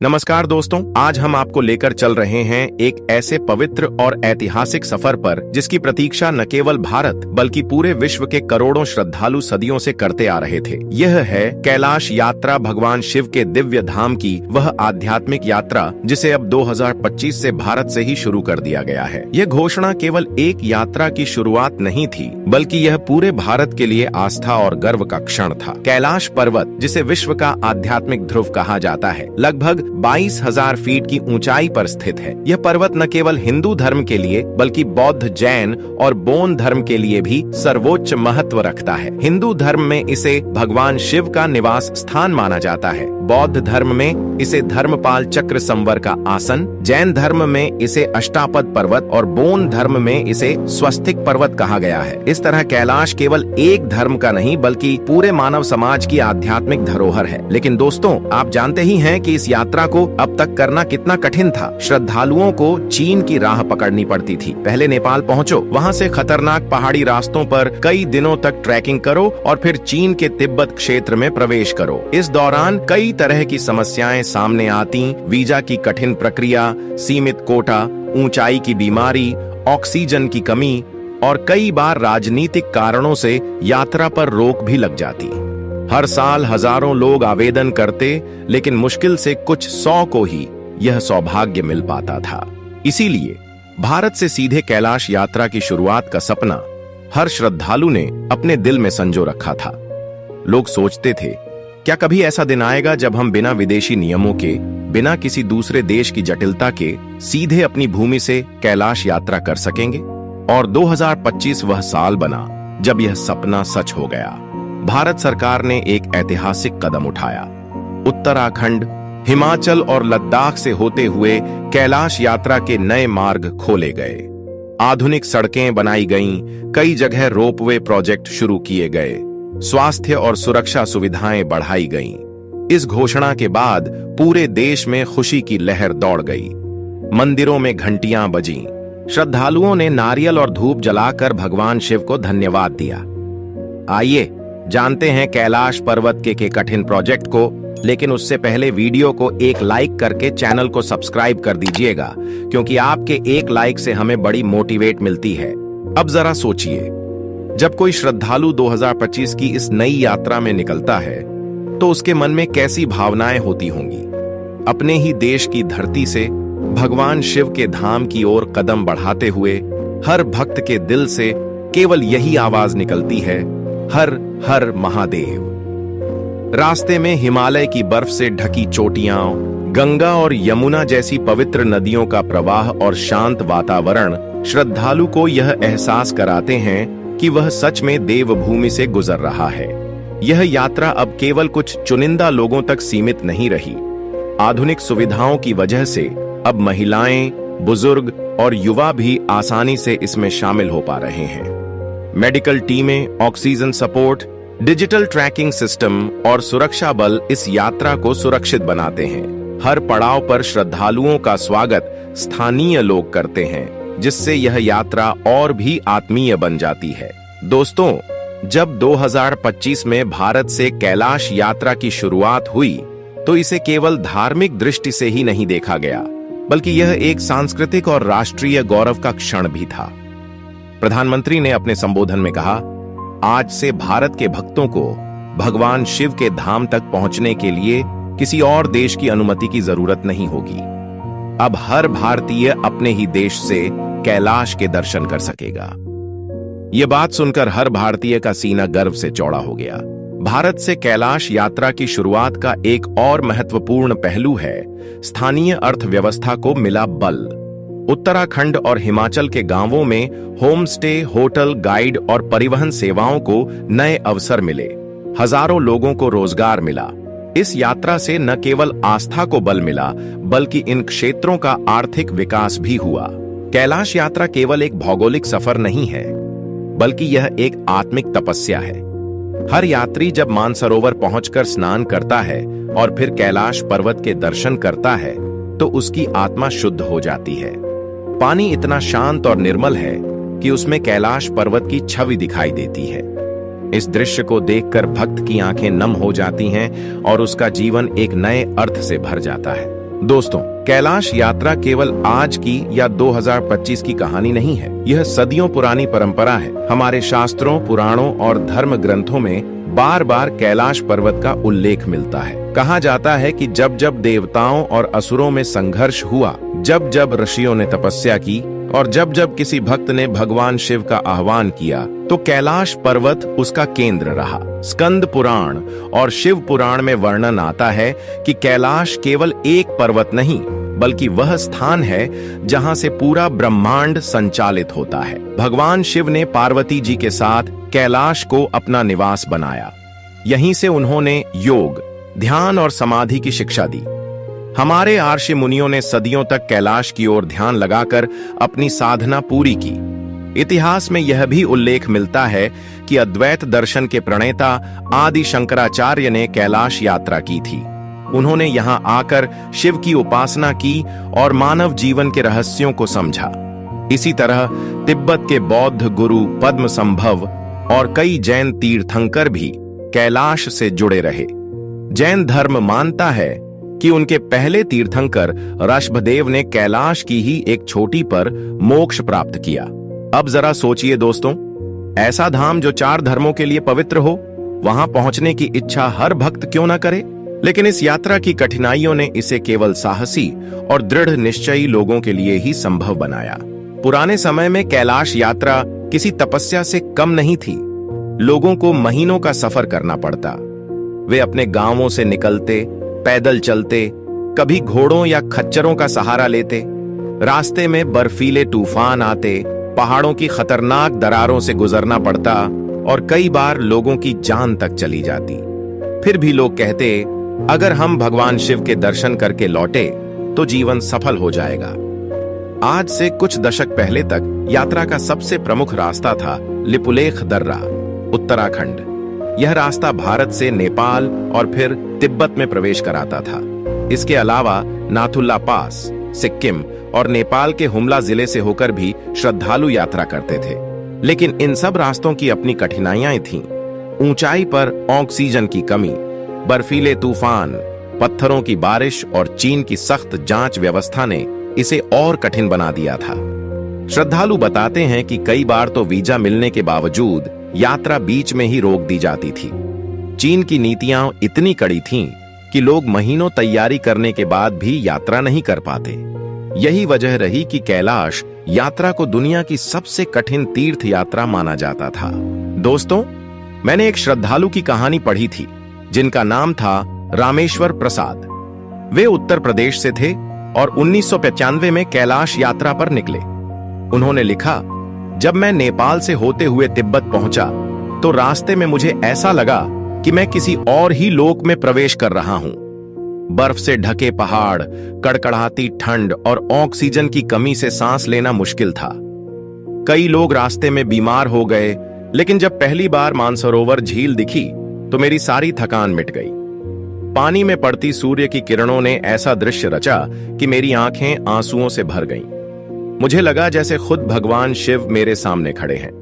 नमस्कार दोस्तों, आज हम आपको लेकर चल रहे हैं एक ऐसे पवित्र और ऐतिहासिक सफर पर जिसकी प्रतीक्षा न केवल भारत बल्कि पूरे विश्व के करोड़ों श्रद्धालु सदियों से करते आ रहे थे। यह है कैलाश यात्रा, भगवान शिव के दिव्य धाम की वह आध्यात्मिक यात्रा जिसे अब 2025 से भारत से ही शुरू कर दिया गया है। यह घोषणा केवल एक यात्रा की शुरुआत नहीं थी, बल्कि यह पूरे भारत के लिए आस्था और गर्व का क्षण था। कैलाश पर्वत, जिसे विश्व का आध्यात्मिक ध्रुव कहा जाता है, लगभग 22,000 फीट की ऊंचाई पर स्थित है। यह पर्वत न केवल हिंदू धर्म के लिए बल्कि बौद्ध, जैन और बोन धर्म के लिए भी सर्वोच्च महत्व रखता है। हिंदू धर्म में इसे भगवान शिव का निवास स्थान माना जाता है, बौद्ध धर्म में इसे धर्मपाल चक्र संवर का आसन, जैन धर्म में इसे अष्टापद पर्वत और बोन धर्म में इसे स्वस्तिक पर्वत कहा गया है। इस तरह कैलाश केवल एक धर्म का नहीं बल्कि पूरे मानव समाज की आध्यात्मिक धरोहर है। लेकिन दोस्तों, आप जानते ही हैं कि इस यात्रा को अब तक करना कितना कठिन था। श्रद्धालुओं को चीन की राह पकड़नी पड़ती थी। पहले नेपाल पहुंचो, वहां से खतरनाक पहाड़ी रास्तों पर कई दिनों तक ट्रैकिंग करो और फिर चीन के तिब्बत क्षेत्र में प्रवेश करो। इस दौरान कई तरह की समस्याएं सामने आती, वीजा की कठिन प्रक्रिया, सीमित कोटा, ऊंचाई की बीमारी, ऑक्सीजन की कमी और कई बार राजनीतिक कारणों से यात्रा पर रोक भी लग जाती। हर साल हजारों लोग आवेदन करते, लेकिन मुश्किल से कुछ 100 को ही यह सौभाग्य मिल पाता था। इसीलिए भारत से सीधे कैलाश यात्रा की शुरुआत का सपना हर श्रद्धालु ने अपने दिल में संजो रखा था। लोग सोचते थे, क्या कभी ऐसा दिन आएगा जब हम बिना विदेशी नियमों के, बिना किसी दूसरे देश की जटिलता के सीधे अपनी भूमि से कैलाश यात्रा कर सकेंगे? और 2025 वह साल बना जब यह सपना सच हो गया। भारत सरकार ने एक ऐतिहासिक कदम उठाया। उत्तराखंड, हिमाचल और लद्दाख से होते हुए कैलाश यात्रा के नए मार्ग खोले गए। आधुनिक सड़कें बनाई गईं, कई जगह रोपवे प्रोजेक्ट शुरू किए गए, स्वास्थ्य और सुरक्षा सुविधाएं बढ़ाई गईं। इस घोषणा के बाद पूरे देश में खुशी की लहर दौड़ गई। मंदिरों में घंटियां बजीं, श्रद्धालुओं ने नारियल और धूप जलाकर भगवान शिव को धन्यवाद दिया। आइए जानते हैं कैलाश पर्वत के कठिन प्रोजेक्ट को, लेकिन उससे पहले वीडियो को एक लाइक करके चैनल को सब्सक्राइब कर दीजिएगा, क्योंकि आपके एक लाइक से हमें बड़ी मोटिवेट मिलती है। अब जरा सोचिए, जब कोई श्रद्धालु 2025 की इस नई यात्रा में निकलता है तो उसके मन में कैसी भावनाएं होती होंगी। अपने ही देश की धरती से भगवान शिव के धाम की ओर कदम बढ़ाते हुए हर भक्त के दिल से केवल यही आवाज निकलती है, हर हर महादेव। रास्ते में हिमालय की बर्फ से ढकी चोटियां, गंगा और यमुना जैसी पवित्र नदियों का प्रवाह और शांत वातावरण श्रद्धालु को यह एहसास कराते हैं कि वह सच में देवभूमि से गुजर रहा है। यह यात्रा अब केवल कुछ चुनिंदा लोगों तक सीमित नहीं रही। आधुनिक सुविधाओं की वजह से अब महिलाएं, बुजुर्ग और युवा भी आसानी से इसमें शामिल हो पा रहे हैं। मेडिकल टीमें, oxygen support, digital tracking system और सुरक्षा बल इस यात्रा को सुरक्षित बनाते हैं। हर पड़ाव पर श्रद्धालुओं का स्वागत स्थानीय लोग करते हैं, जिससे यह यात्रा और भी आत्मीय बन जाती है। दोस्तों, जब 2025 में भारत से कैलाश यात्रा की शुरुआत हुई तो इसे केवल धार्मिक दृष्टि से ही नहीं देखा गया, बल्कि यह एक सांस्कृतिक और राष्ट्रीय गौरव का क्षण भी था। प्रधानमंत्री ने अपने संबोधन में कहा, आज से भारत के भक्तों को भगवान शिव के धाम तक पहुंचने के लिए किसी और देश की अनुमति की जरूरत नहीं होगी। अब हर भारतीय अपने ही देश से कैलाश के दर्शन कर सकेगा। यह बात सुनकर हर भारतीय का सीना गर्व से चौड़ा हो गया। भारत से कैलाश यात्रा की शुरुआत का एक और महत्वपूर्ण पहलू है स्थानीय अर्थव्यवस्था को मिला बल। उत्तराखंड और हिमाचल के गांवों में होम स्टे, होटल, गाइड और परिवहन सेवाओं को नए अवसर मिले। हजारों लोगों को रोजगार मिला। इस यात्रा से न केवल आस्था को बल मिला, बल्कि इन क्षेत्रों का आर्थिक विकास भी हुआ। कैलाश यात्रा केवल एक भौगोलिक सफर नहीं है, बल्कि यह एक आत्मिक तपस्या है। हर यात्री जब मानसरोवर पहुंचकर स्नान करता है और फिर कैलाश पर्वत के दर्शन करता है तो उसकी आत्मा शुद्ध हो जाती है। पानी इतना शांत और निर्मल है कि उसमें कैलाश पर्वत की छवि दिखाई देती है। इस दृश्य को देखकर भक्त की आंखें नम हो जाती हैं और उसका जीवन एक नए अर्थ से भर जाता है। दोस्तों, कैलाश यात्रा केवल आज की या 2025 की कहानी नहीं है। यह सदियों पुरानी परंपरा है। हमारे शास्त्रों, पुराणों और धर्म ग्रंथों में बार बार कैलाश पर्वत का उल्लेख मिलता है। कहा जाता है कि जब जब देवताओं और असुरों में संघर्ष हुआ, जब जब ऋषियों ने तपस्या की और जब जब किसी भक्त ने भगवान शिव का आह्वान किया, तो कैलाश पर्वत उसका केंद्र रहा। स्कंद पुराण और शिव पुराण में वर्णन आता है कि कैलाश केवल एक पर्वत नहीं, बल्कि वह स्थान है जहां से पूरा ब्रह्मांड संचालित होता है। भगवान शिव ने पार्वती जी के साथ कैलाश को अपना निवास बनाया। यहीं से उन्होंने योग, ध्यान और समाधि की शिक्षा दी। हमारे आर्षि मुनियों ने सदियों तक कैलाश की ओर ध्यान लगाकर अपनी साधना पूरी की। इतिहास में यह भी उल्लेख मिलता है कि अद्वैत दर्शन के प्रणेता आदि शंकराचार्य ने कैलाश यात्रा की थी। उन्होंने यहां आकर शिव की उपासना की और मानव जीवन के रहस्यों को समझा। इसी तरह तिब्बत के बौद्ध गुरु पद्मसंभव और कई जैन तीर्थंकर भी कैलाश से जुड़े रहे। जैन धर्म मानता है कि उनके पहले तीर्थंकर ऋषभदेव ने कैलाश की ही एक चोटी पर मोक्ष प्राप्त किया। अब जरा सोचिए दोस्तों, ऐसा धाम जो 4 धर्मों के लिए पवित्र हो, वहां पहुंचने की इच्छा हर भक्त क्यों न करे। लेकिन इस यात्रा की कठिनाइयों ने इसे केवल साहसी और दृढ़ निश्चयी लोगों के लिए ही संभव बनाया। पुराने समय में कैलाश यात्रा किसी तपस्या से कम नहीं थी। लोगों को महीनों का सफर करना पड़ता। वे अपने गांवों से निकलते, पैदल चलते, कभी घोड़ों या खच्चरों का सहारा लेते। रास्ते में बर्फीले तूफान आते, पहाड़ों की खतरनाक दरारों से गुजरना पड़ता और कई बार लोगों की जान तक चली जाती। फिर भी लोग कहते, अगर हम भगवान शिव के दर्शन करके लौटे तो जीवन सफल हो जाएगा। आज से कुछ दशक पहले तक यात्रा का सबसे प्रमुख रास्ता था लिपुलेख दर्रा, उत्तराखंड। यह रास्ता भारत से नेपाल और फिर तिब्बत में प्रवेश कराता था। इसके अलावा नाथुला पास, सिक्किम और नेपाल के हुमला जिले से होकर भी श्रद्धालु यात्रा करते थे। लेकिन इन सब रास्तों की अपनी कठिनाइयां थीं। ऊंचाई पर ऑक्सीजन की कमी, बर्फीले तूफान, पत्थरों की बारिश और चीन की सख्त जांच व्यवस्था ने इसे और कठिन बना दिया था। श्रद्धालु बताते हैं कि कई बार तो वीजा मिलने के बावजूद यात्रा बीच में ही रोक दी जाती थी। चीन की नीतियां इतनी कड़ी थीं कि लोग महीनों तैयारी करने के बाद भी यात्रा नहीं कर पाते। यही वजह रही कि कैलाश यात्रा को दुनिया की सबसे कठिन तीर्थ यात्रा माना जाता था। दोस्तों, मैंने एक श्रद्धालु की कहानी पढ़ी थी जिनका नाम था रामेश्वर प्रसाद। वे उत्तर प्रदेश से थे और 1995 में कैलाश यात्रा पर निकले। उन्होंने लिखा, जब मैं नेपाल से होते हुए तिब्बत पहुंचा तो रास्ते में मुझे ऐसा लगा कि मैं किसी और ही लोक में प्रवेश कर रहा हूं। बर्फ से ढके पहाड़, कड़कड़ाती ठंड और ऑक्सीजन की कमी से सांस लेना मुश्किल था। कई लोग रास्ते में बीमार हो गए, लेकिन जब पहली बार मानसरोवर झील दिखी तो मेरी सारी थकान मिट गई। पानी में पड़ती सूर्य की किरणों ने ऐसा दृश्य रचा कि मेरी आंखें आंसुओं से भर गईं। मुझे लगा जैसे खुद भगवान शिव मेरे सामने खड़े हैं।